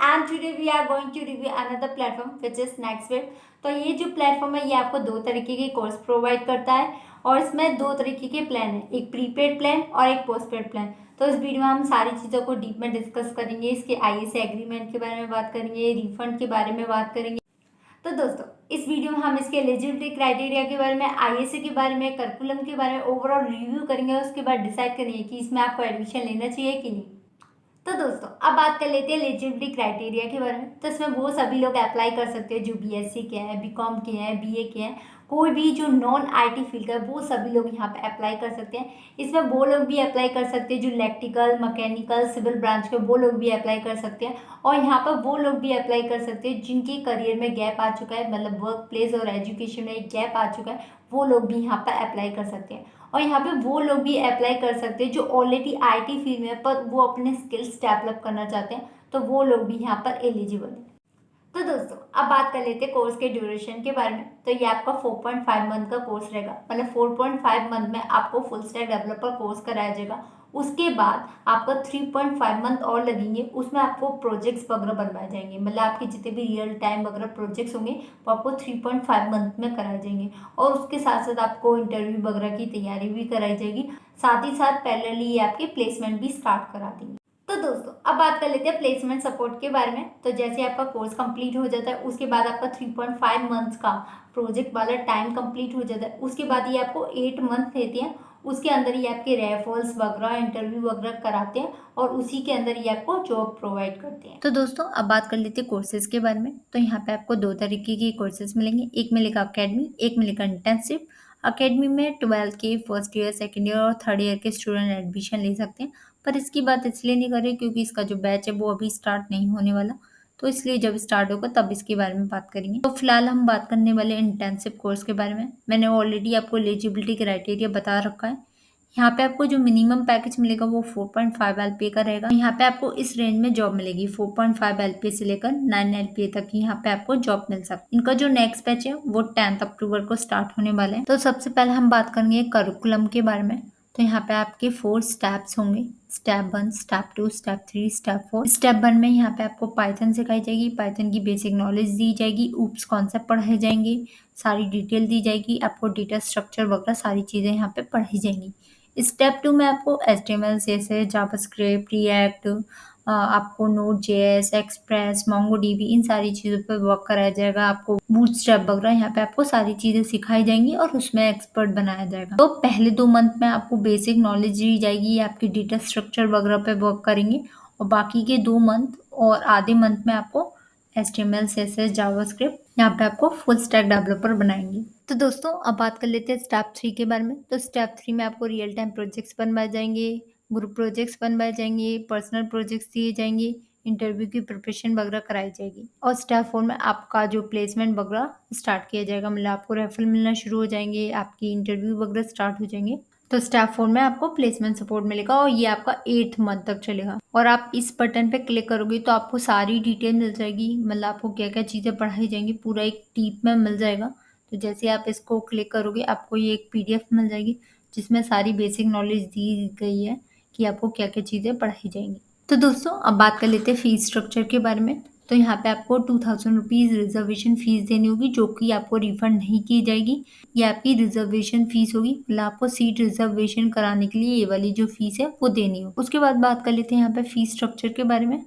and today we are going to review another platform which is Nextweb। तो ये जो platform है ये आपको दो तरीके के कोर्स प्रोवाइड करता है और इसमें दो तरीके के प्लान है, एक प्रीपेड प्लान और एक पोस्टपेड प्लान। तो इस वीडियो में हम सारी चीज़ों को डीप में डिस्कस करेंगे, इसके आईएसए एग्रीमेंट के बारे में बात करेंगे, रिफंड के बारे में बात करेंगे। तो दोस्तों इस वीडियो में हम इसके एलिजिबिलिटी क्राइटेरिया के बारे में, आईएसए के बारे में, करिकुलम के बारे में ओवरऑल रिव्यू करेंगे। उसके बाद डिसाइड करेंगे कि इसमें आपको एडमिशन लेना चाहिए कि नहीं। तो दोस्तों अब बात कर लेते हैं एलिजिबिलिटी क्राइटेरिया के बारे में। तो इसमें वो सभी लोग अप्लाई कर सकते हैं जो बीएससी के हैं, बीकॉम के हैं, बीए के हैं, कोई भी जो नॉन आईटी फील्ड का है वो सभी लोग यहाँ पे अप्लाई कर सकते हैं। इसमें वो लोग भी अप्लाई कर सकते हैं जो इलेक्ट्रिकल, मैकेनिकल, सिविल ब्रांच के, वो लोग भी अप्लाई कर सकते हैं। और यहाँ पर वो लोग भी अप्लाई कर सकते हैं जिनके करियर में गैप आ चुका है, मतलब वर्क प्लेस और एजुकेशन में एक गैप आ चुका है, वो लोग भी यहाँ पर अप्लाई कर सकते हैं। और यहाँ पे वो लोग भी अप्लाई कर सकते हैं जो ऑलरेडी आईटी फील्ड में पर वो अपने स्किल्स डेवलप करना चाहते हैं, तो वो लोग भी यहाँ पर एलिजिबल है। तो दोस्तों अब बात कर लेते हैं कोर्स के ड्यूरेशन के बारे में। तो ये आपका 4.5 मंथ का कोर्स रहेगा, मतलब 4.5 मंथ में आपको फुल स्टैक डेवलपर कोर्स कराया जाएगा। उसके बाद आपका 3.5 मंथ और लगेंगे, उसमें आपको प्रोजेक्ट्स वगैरह बनवाए जाएंगे, मतलब आपके जितने भी रियल टाइम वगैरह प्रोजेक्ट्स होंगे वो आपको 3.5 मंथ में कराए जाएंगे। और उसके साथ साथ आपको इंटरव्यू वगैरह की तैयारी भी कराई जाएगी, साथ ही साथ पैरेलली ये आपके प्लेसमेंट भी स्टार्ट करा देंगे। तो दोस्तों अब बात कर लेते हैं प्लेसमेंट सपोर्ट के बारे में। तो जैसे आपका कोर्स कंप्लीट हो जाता है उसके बाद आपका 3.5 मंथ्स का प्रोजेक्ट वाला टाइम कंप्लीट हो जाता है, उसके बाद ये आपको 8 मंथ देते हैं। उसके अंदर ये आपके रेफरल्स वगैरह, इंटरव्यू वगैरह कराते हैं और उसी के अंदर ये आपको जॉब प्रोवाइड करते हैं। तो दोस्तों अब बात कर लेते हैं कोर्सेज के बारे में। तो यहाँ पे आपको दो तरीके के कोर्सेज मिलेंगे, एक मिलेगा अकेडमी, एक मिलेगा इंटर्नशिप। अकेडमी में 12th के फर्स्ट ईयर, सेकेंड ईयर और थर्ड ईयर के स्टूडेंट एडमिशन ले सकते हैं, पर इसकी बात इसलिए नहीं कर रही क्योंकि इसका जो बैच है वो अभी स्टार्ट नहीं होने वाला, तो इसलिए जब स्टार्ट होगा तब इसके बारे में बात करेंगे। तो फिलहाल हम बात करने वाले इंटर्नशिप कोर्स के बारे में। मैंने ऑलरेडी आपको एलिजिबिलिटी क्राइटेरिया बता रखा है। यहाँ पे आपको जो मिनिमम पैकेज मिलेगा वो 4.5 LPA का रहेगा। यहाँ पे आपको इस रेंज में जॉब मिलेगी, 4.5 LPA से लेकर 9 LPA तक की यहाँ पे आपको जॉब मिल सकती है। इनका जो नेक्स्ट बैच है वो 10 अक्टूबर को स्टार्ट होने वाले हैं। तो सबसे पहले हम बात करेंगे करिकुलम के बारे में। तो यहाँ पे आपके 4 स्टेप्स होंगे, step 1, step 2, step 3, step 4। Step 1 में यहाँ पे आपको पाइथन सिखाई जाएगी, पाइथन की बेसिक नॉलेज दी जाएगी, ऊप्स कॉन्सेप्ट पढ़ाए जाएंगे, सारी डिटेल दी जाएगी, आपको डेटा स्ट्रक्चर वगैरह सारी चीज़ें यहाँ पे पढ़ाई जाएंगी। स्टेप 2 में आपको HTML, CSS, जावास्क्रिप्ट, रिएक्ट, आपको नोड.js, एक्सप्रेस, मोंगोडीबी, इन सारी चीज़ों पे वर्क कराया जाएगा। आपको बूटस्ट्रैप वगैरह यहाँ पे आपको सारी चीज़ें सिखाई जाएंगी और उसमें एक्सपर्ट बनाया जाएगा। तो पहले 2 मंथ में आपको बेसिक नॉलेज दी जाएगी, आपकी डेटा स्ट्रक्चर वगैरह पे वर्क करेंगे, और बाकी के 2 मंथ और आधे मंथ में आपको HTML, CSS, जावास्क्रिप्ट यहाँ पे आपको फुल स्टैक डेवलपर बनाएंगे। तो दोस्तों अब बात कर लेते हैं स्टेप 3 के बारे में। तो स्टेप 3 में आपको रियल टाइम प्रोजेक्ट्स बनवाए जाएंगे, ग्रुप प्रोजेक्ट्स बनवाए जाएंगे, पर्सनल प्रोजेक्ट्स दिए जाएंगे, इंटरव्यू की प्रिपरेशन वगैरह कराई जाएगी। और स्टेप 4 में आपका जो प्लेसमेंट वगैरह स्टार्ट किया जाएगा, मतलब आपको रेफरल मिलना शुरू हो जाएंगे, आपकी इंटरव्यू वगैरह स्टार्ट हो जाएंगे। तो स्टेप 4 में आपको प्लेसमेंट सपोर्ट मिलेगा और ये आपका 8th मंथ तक चलेगा। और आप इस बटन पे क्लिक करोगे तो आपको सारी डिटेल मिल जाएगी, मतलब आपको क्या क्या चीज़ें पढ़ाई जाएंगी पूरा एक टीप में मिल जाएगा। तो जैसे आप इसको क्लिक करोगे आपको ये एक PDF मिल जाएगी जिसमें सारी बेसिक नॉलेज दी गई है कि आपको क्या क्या चीज़ें पढ़ाई जाएंगी। तो दोस्तों अब बात कर लेते हैं फीस स्ट्रक्चर के बारे में। तो यहाँ पे आपको 2000 रुपीज़ रिजर्वेशन फीस देनी होगी जो कि आपको रिफंड नहीं की जाएगी। ये आपकी रिजर्वेशन फीस होगी, मतलब आपको सीट रिजर्वेशन कराने के लिए ये वाली जो फीस है वो देनी होगी। उसके बाद बात कर लेते हैं यहाँ पे फीस स्ट्रक्चर के बारे में।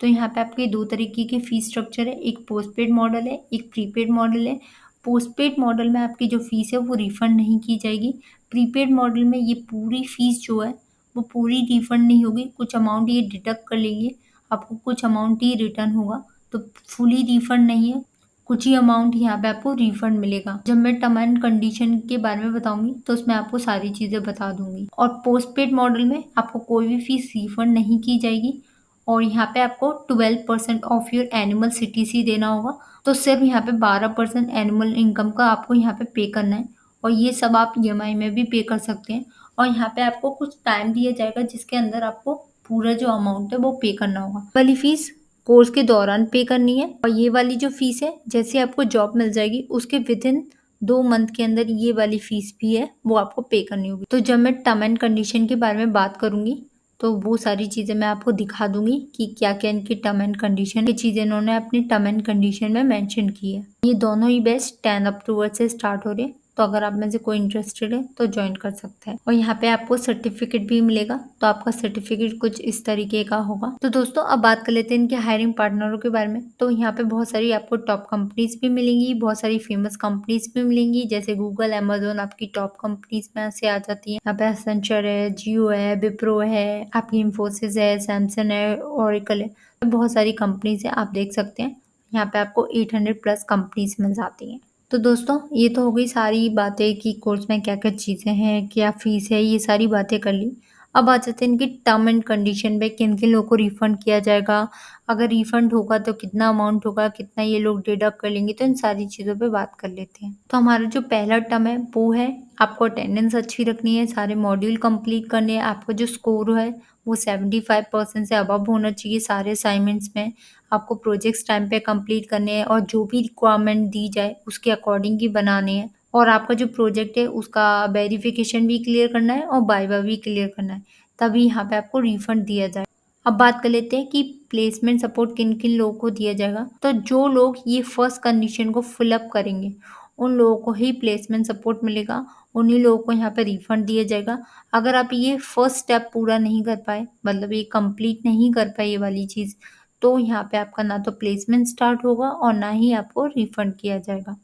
तो यहाँ पे आपके दो तरीके के फीस स्ट्रक्चर है, एक पोस्टपेड मॉडल है, एक प्रीपेड मॉडल है। पोस्टपेड मॉडल में आपकी जो फीस है वो रिफंड नहीं की जाएगी। प्रीपेड मॉडल में ये पूरी फीस जो है वो पूरी रिफंड नहीं होगी, कुछ अमाउंट ये डिडक्ट कर लेंगे, आपको कुछ अमाउंट ही रिटर्न होगा, तो फुली रिफंड नहीं है, कुछ ही अमाउंट यहाँ पे आपको रिफंड मिलेगा। जब मैं टर्म एंड कंडीशन के बारे में बताऊंगी तो उसमें आपको सारी चीज़ें बता दूंगी। और पोस्टपेड मॉडल में आपको कोई भी फीस रिफंड नहीं की जाएगी और यहाँ पे आपको 12% ऑफ योर एनुअल CTC देना होगा। तो सिर्फ यहाँ पे 12% एनुअल इनकम का आपको यहाँ पे पे करना है और ये सब आप EMI में भी पे कर सकते हैं। और यहाँ पे आपको कुछ टाइम दिया जाएगा जिसके अंदर आपको पूरा जो अमाउंट है वो पे करना होगा। वाली फीस कोर्स के दौरान पे करनी है और ये वाली जो फीस है जैसे आपको जॉब मिल जाएगी उसके विदिन 2 मंथ के अंदर ये वाली फीस भी है वो आपको पे करनी होगी। तो जब मैं टर्म एंड कंडीशन के बारे में बात करूंगी तो वो सारी चीज़ें मैं आपको दिखा दूँगी कि क्या-क्या इनकी टर्म एंड कंडीशन, ये चीज़ें इन्होंने अपनी टर्म एंड कंडीशन में मेंशन की है। ये दोनों ही बैच 10 अक्टूबर से स्टार्ट हो रहे हैं, तो अगर आप में से कोई इंटरेस्टेड है तो ज्वाइन कर सकता है। और यहाँ पे आपको सर्टिफिकेट भी मिलेगा, तो आपका सर्टिफिकेट कुछ इस तरीके का होगा। तो दोस्तों अब बात कर लेते हैं इनके हायरिंग पार्टनरों के बारे में। तो यहाँ पे बहुत सारी आपको टॉप कंपनीज भी मिलेंगी, बहुत सारी फेमस कंपनीज भी मिलेंगी, जैसे गूगल, अमेजोन आपकी टॉप कंपनीज में से आ जाती है। यहाँ पे एसेंचर है, जियो है, विप्रो है, आपकी इंफोसिस है, सैमसंग है, ओरेकल है, बहुत सारी कंपनीज है, आप देख सकते हैं। यहाँ पे आपको 800 प्लस कंपनीज मिल जाती हैं। तो दोस्तों ये तो हो गई सारी बातें कि कोर्स में क्या-क्या चीज़ें हैं, क्या फ़ीस है, ये सारी बातें कर ली। अब आ जाते हैं इनकी टर्म एंड कंडीशन पे, किन-किन लोगों को रिफ़ंड किया जाएगा, अगर रिफ़ंड होगा तो कितना अमाउंट होगा, कितना ये लोग डिडक्ट कर लेंगे, तो इन सारी चीज़ों पे बात कर लेते हैं। तो हमारा जो पहला टर्म है वो है आपको अटेंडेंस अच्छी रखनी है, सारे मॉड्यूल कंप्लीट करने हैं, आपका जो स्कोर है वो 75% से अबव होना चाहिए सारे असाइनमेंट्स में। आपको प्रोजेक्ट्स टाइम पे कंप्लीट करने हैं और जो भी रिक्वायरमेंट दी जाए उसके अकॉर्डिंग ही बनाने हैं। और आपका जो प्रोजेक्ट है उसका वेरिफिकेशन भी क्लियर करना है और वाइवा भी क्लियर करना है, तभी यहाँ पे आपको रिफंड दिया जाए। अब बात कर लेते हैं कि प्लेसमेंट सपोर्ट किन किन लोगों को दिया जाएगा। तो जो लोग ये फर्स्ट कंडीशन को फिलअप करेंगे उन लोगों को ही प्लेसमेंट सपोर्ट मिलेगा, उन्हीं लोगों को यहाँ पे रिफंड दिया जाएगा। अगर आप ये फर्स्ट स्टेप पूरा नहीं कर पाए, मतलब ये कंप्लीट नहीं कर पाए ये वाली चीज़, तो यहाँ पे आपका ना तो प्लेसमेंट स्टार्ट होगा और ना ही आपको रिफंड किया जाएगा।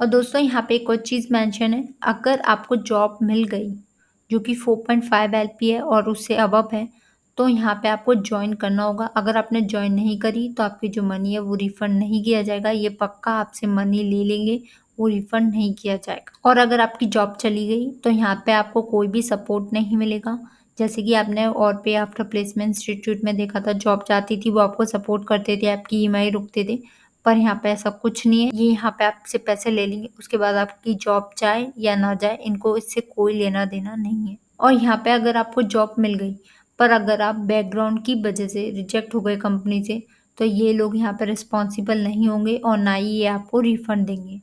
और दोस्तों यहाँ पे एक और चीज़ मेंशन है, अगर आपको जॉब मिल गई जो कि 4.5 एलपी है और उससे अबव है, तो यहाँ पे आपको ज्वाइन करना होगा। अगर आपने ज्वाइन नहीं करी तो आपकी जो मनी है वो रिफंड नहीं किया जाएगा, ये पक्का आपसे मनी ले लेंगे, वो रिफंड नहीं किया जाएगा। और अगर आपकी जॉब चली गई तो यहाँ पे आपको कोई भी सपोर्ट नहीं मिलेगा। जैसे कि आपने और पे आफ्टर प्लेसमेंट इंस्टीट्यूट में देखा था, जॉब जाती थी वो आपको सपोर्ट करते थे, आपकी ईएमआई रुकते थे, पर यहाँ पे ऐसा कुछ नहीं है। ये यहाँ पे आपसे पैसे ले लेंगे, उसके बाद आपकी जॉब जाए या ना जाए इनको इससे कोई लेना देना नहीं है। और यहाँ पे अगर आपको जॉब मिल गई पर अगर आप बैकग्राउंड की वजह से रिजेक्ट हो गए कंपनी से, तो ये लोग यहाँ पे रिस्पॉन्सिबल नहीं होंगे और ना ही ये आपको रिफंड देंगे।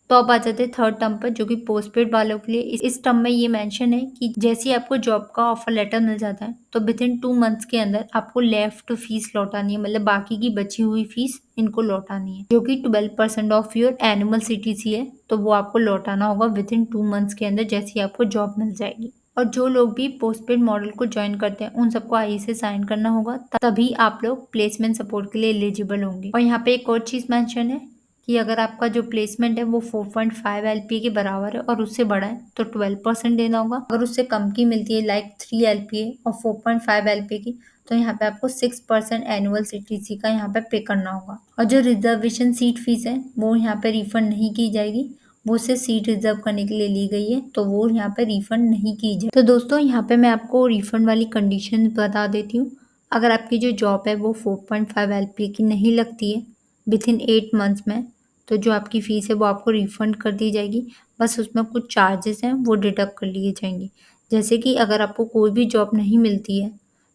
तो अब आ जाते हैं थर्ड टर्म पर, जो कि पोस्टपेड वालों के लिए। इस टर्म में ये मेंशन है कि जैसे ही आपको जॉब का ऑफर लेटर मिल जाता है तो विद इन 2 मंथ्स के अंदर आपको लेफ्ट फीस लौटानी है, मतलब बाकी की बची हुई फीस इनको लौटानी है, जो कि 12% ऑफ योर एनुअल सीटीसी है, तो वो आपको लौटाना होगा विद इन 2 मंथ्स के अंदर जैसे ही आपको जॉब मिल जाएगी। और जो लोग भी पोस्टपेड मॉडल को ज्वाइन करते हैं उन सबको आई से साइन करना होगा, तभी आप लोग प्लेसमेंट सपोर्ट के लिए एलिजिबल होंगे। और यहाँ पे एक और चीज़ मेंशन है कि अगर आपका जो प्लेसमेंट है वो 4.5 एलपीए के बराबर है और उससे बड़ा है तो 12% देना होगा। अगर उससे कम की मिलती है लाइक 3 एलपीए और 4.5 एलपीए की, तो यहाँ पे आपको 6% एनुअल सीटीसी का यहाँ पे पे करना होगा। और जो रिजर्वेशन सीट फीस है वो यहाँ पे रिफंड नहीं की जाएगी, वो से सीट रिजर्व करने के लिए ली गई है, तो वो यहाँ पे रिफंड नहीं की जाए। तो दोस्तों यहाँ पे मैं आपको रिफंड वाली कंडीशन बता देती हूँ। अगर आपकी जो जॉब है वो 4.5 एलपीए की नहीं लगती है विथ इन 8 मंथ्स में, तो जो आपकी फ़ीस है वो आपको रिफ़ंड कर दी जाएगी। बस उसमें कुछ चार्जेस हैं वो डिडक्ट कर लिए जाएंगे। जैसे कि अगर आपको कोई भी जॉब नहीं मिलती है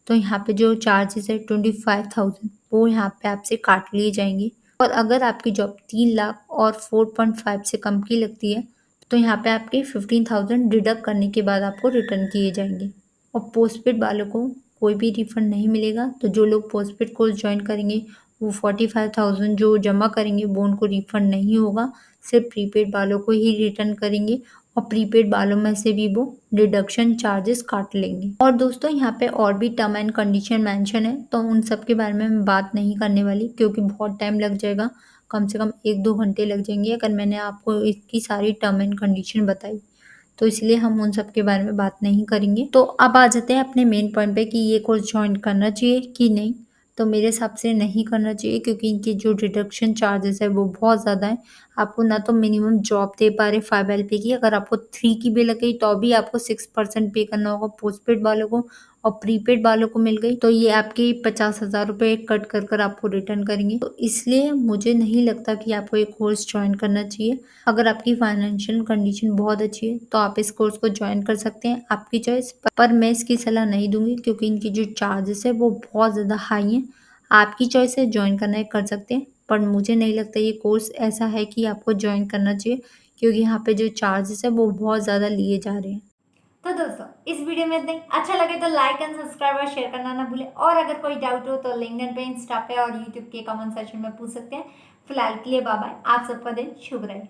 तो यहाँ पे जो चार्जेस है 25,000 वो यहाँ पे आपसे काट लिए जाएंगे। और अगर आपकी जॉब 3 लाख और 4.5 से कम की लगती है तो यहाँ पे आपके 15,000 डिडक्ट करने के बाद आपको रिटर्न किए जाएंगे। और पोस्टपेड वालों को कोई भी रिफंड नहीं मिलेगा, तो जो लोग पोस्टपेड कोर्स ज्वाइन करेंगे वो 45,000 जो जमा करेंगे वो उनको रिफंड नहीं होगा, सिर्फ प्रीपेड वालों को ही रिटर्न करेंगे और प्रीपेड वालों में से भी वो डिडक्शन चार्जेस काट लेंगे। और दोस्तों यहाँ पे और भी टर्म एंड कंडीशन मेंशन है, तो उन सब के बारे में मैं बात नहीं करने वाली क्योंकि बहुत टाइम लग जाएगा, कम से कम 1-2 घंटे लग जाएंगे अगर मैंने आपको इसकी सारी टर्म एंड कंडीशन बताई, तो इसलिए हम उन सब के बारे में बात नहीं करेंगे। तो अब आ जाते हैं अपने मेन पॉइंट पे कि ये कोर्स ज्वाइन करना चाहिए कि नहीं। तो मेरे हिसाब से नहीं करना चाहिए क्योंकि इनके जो डिडक्शन चार्जेस है वो बहुत ज़्यादा है। आपको ना तो मिनिमम जॉब दे पा रहे 5 एलपी की, अगर आपको 3 की भी लग गई तो भी आपको 6% पे करना होगा पोस्टपेड वालों को, और प्रीपेड वालों को मिल गई तो ये आपके 50,000 रुपये कट कर कर आपको रिटर्न करेंगे। तो इसलिए मुझे नहीं लगता कि आपको ये कोर्स ज्वाइन करना चाहिए। अगर आपकी फाइनेंशियल कंडीशन बहुत अच्छी है तो आप इस कोर्स को ज्वाइन कर सकते हैं, आपकी चॉइस। पर मैं इसकी सलाह नहीं दूंगी क्योंकि इनकी जो चार्जेस है वो बहुत ज़्यादा हाई हैं। आपकी चॉइस है, ज्वाइन करना है कर सकते हैं, पर मुझे नहीं लगता ये कोर्स ऐसा है कि आपको ज्वाइन करना चाहिए क्योंकि यहाँ पे जो चार्जेस है वो बहुत ज़्यादा लिए जा रहे हैं। तो दोस्तों इस वीडियो में इतना ही। अच्छा लगे तो लाइक एंड सब्सक्राइब और शेयर करना ना भूलें। और अगर कोई डाउट हो तो लिंक्डइन पे, इंस्टा पे और यूट्यूब के कमेंट सेक्शन में पूछ सकते हैं। फिलहाल के लिए बाय बाय। आप सबका दिन शुभ रहे।